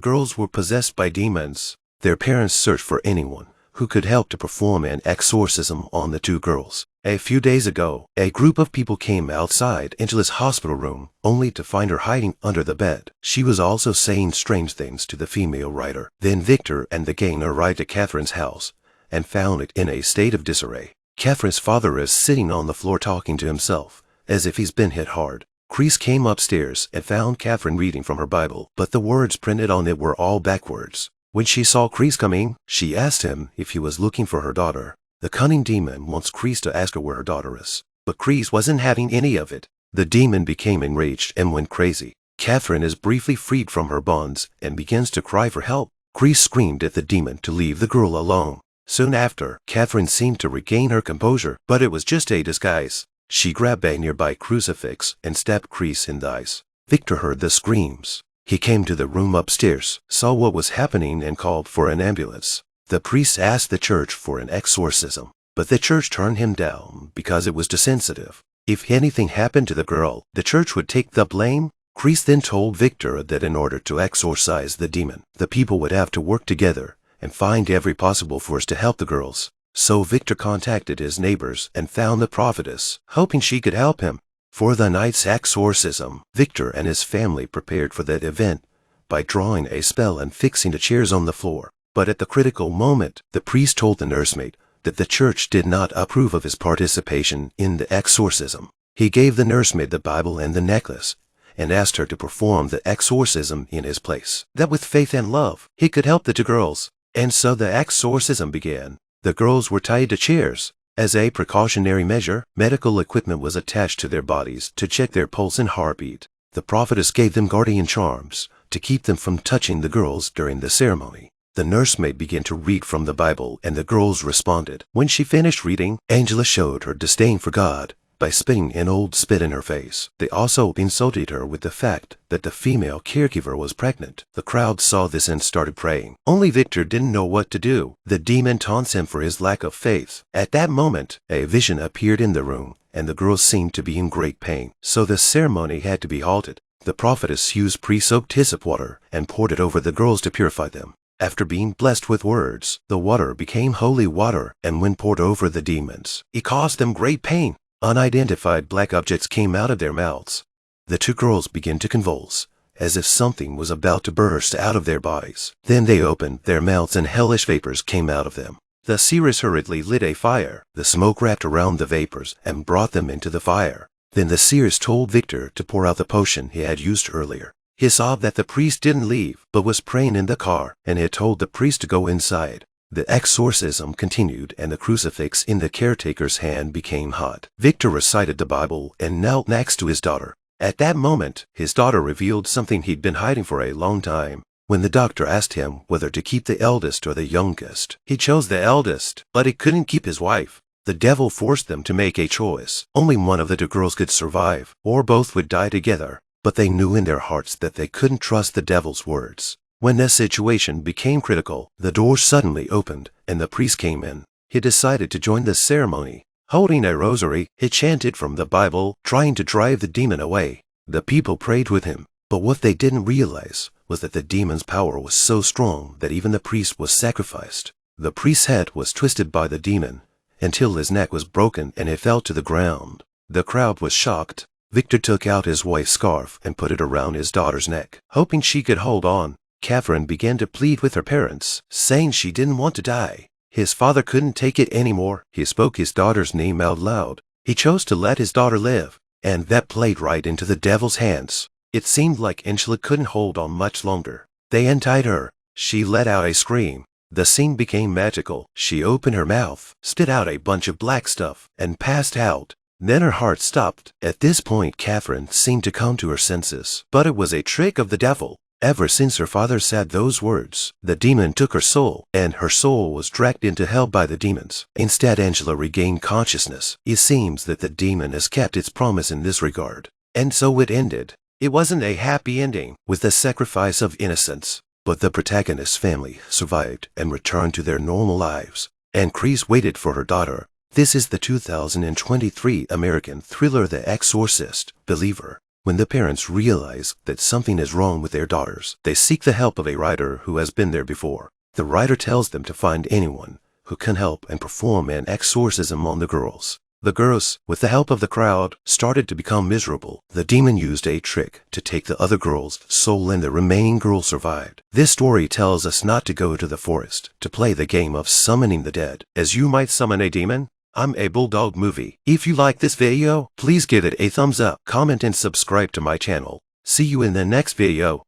girls were possessed by demons. Their parents searched for anyone who could help to perform an exorcism on the two girls. A few days ago, a group of people came outside Angela's hospital room, only to find her hiding under the bed. She was also saying strange things to the female writer. Then Victor and the gang arrived at Catherine's house and found it in a state of disarray. Catherine's father is sitting on the floor talking to himself, as if he's been hit hard. Chris came upstairs and found Catherine reading from her Bible, but the words printed on it were all backwards. When she saw Chris coming, she asked him if he was looking for her daughter. The cunning demon wants Chris to ask her where her daughter is, but Chris wasn't having any of it. The demon became enraged and went crazy. Catherine is briefly freed from her bonds and begins to cry for help. Chris screamed at the demon to leave the girl alone. Soon after, Catherine seemed to regain her composure, but it was just a disguise. She grabbed a nearby crucifix and stabbed Chris in the eyes. Victor heard the screams. He came to the room upstairs, saw what was happening, and called for an ambulance. The priest asked the church for an exorcism, but the church turned him down because it was too sensitive. If anything happened to the girl, the church would take the blame. Chris then told Victor that in order to exorcise the demon, the people would have to work together and find every possible force to help the girls. So Victor contacted his neighbors and found the prophetess, hoping she could help him. For the night's exorcism, Victor and his family prepared for that event by drawing a spell and fixing the chairs on the floor. But at the critical moment, the priest told the nursemaid that the church did not approve of his participation in the exorcism. He gave the nursemaid the Bible and the necklace and asked her to perform the exorcism in his place. That with faith and love, he could help the two girls. And so the exorcism began. The girls were tied to chairs. As a precautionary measure, medical equipment was attached to their bodies to check their pulse and heartbeat. The prophetess gave them guardian charms to keep them from touching the girls during the ceremony. The nursemaid began to read from the Bible, and the girls responded. When she finished reading, Angela showed her disdain for God by spitting an old spit in her face. They also insulted her with the fact that the female caregiver was pregnant. The crowd saw this and started praying. Only Victor didn't know what to do. The demon taunts him for his lack of faith. At that moment, a vision appeared in the room, and the girls seemed to be in great pain. So the ceremony had to be halted. The prophetess used pre-soaked hyssop water and poured it over the girls to purify them. After being blessed with words, the water became holy water, and when poured over the demons, it caused them great pain. Unidentified black objects came out of their mouths. The two girls began to convulse, as if something was about to burst out of their bodies. Then they opened their mouths and hellish vapors came out of them. The seeress hurriedly lit a fire. The smoke wrapped around the vapors and brought them into the fire. Then the seeress told Victor to pour out the potion he had used earlier. He saw that the priest didn't leave, but was praying in the car, and had told the priest to go inside. The exorcism continued, and the crucifix in the caretaker's hand became hot. Victor recited the Bible and knelt next to his daughter. At that moment, his daughter revealed something he'd been hiding for a long time. When the doctor asked him whether to keep the eldest or the youngest, he chose the eldest, but he couldn't keep his wife. The devil forced them to make a choice. Only one of the two girls could survive, or both would die together. But they knew in their hearts that they couldn't trust the devil's words. When the situation became critical, the door suddenly opened, and the priest came in. He decided to join the ceremony. Holding a rosary, he chanted from the Bible, trying to drive the demon away. The people prayed with him, but what they didn't realize was that the demon's power was so strong that even the priest was sacrificed. The priest's head was twisted by the demon until his neck was broken and he fell to the ground. The crowd was shocked. Victor took out his wife's scarf and put it around his daughter's neck, hoping she could hold on. Catherine began to plead with her parents, saying she didn't want to die. His father couldn't take it anymore. He spoke his daughter's name out loud. He chose to let his daughter live, and that played right into the devil's hands. It seemed like Angela couldn't hold on much longer. They untied her. She let out a scream. The scene became magical. She opened her mouth, spit out a bunch of black stuff, and passed out. Then her heart stopped. At this point, Catherine seemed to come to her senses. But it was a trick of the devil. Ever since her father said those words, the demon took her soul, and her soul was dragged into hell by the demons. Instead, Angela regained consciousness. It seems that the demon has kept its promise in this regard. And so it ended. It wasn't a happy ending, with the sacrifice of innocence. But the protagonist's family survived and returned to their normal lives. And Chris waited for her daughter. This is the 2023 American thriller The Exorcist, Believer. When the parents realize that something is wrong with their daughters, they seek the help of a writer who has been there before. The writer tells them to find anyone who can help and perform an exorcism on the girls. The girls, with the help of the crowd, started to become miserable. The demon used a trick to take the other girl's soul, and the remaining girl survived. This story tells us not to go to the forest to play the game of summoning the dead, as you might summon a demon. I'm a BullDog movie. If you like this video, please give it a thumbs up, comment and subscribe to my channel. See you in the next video.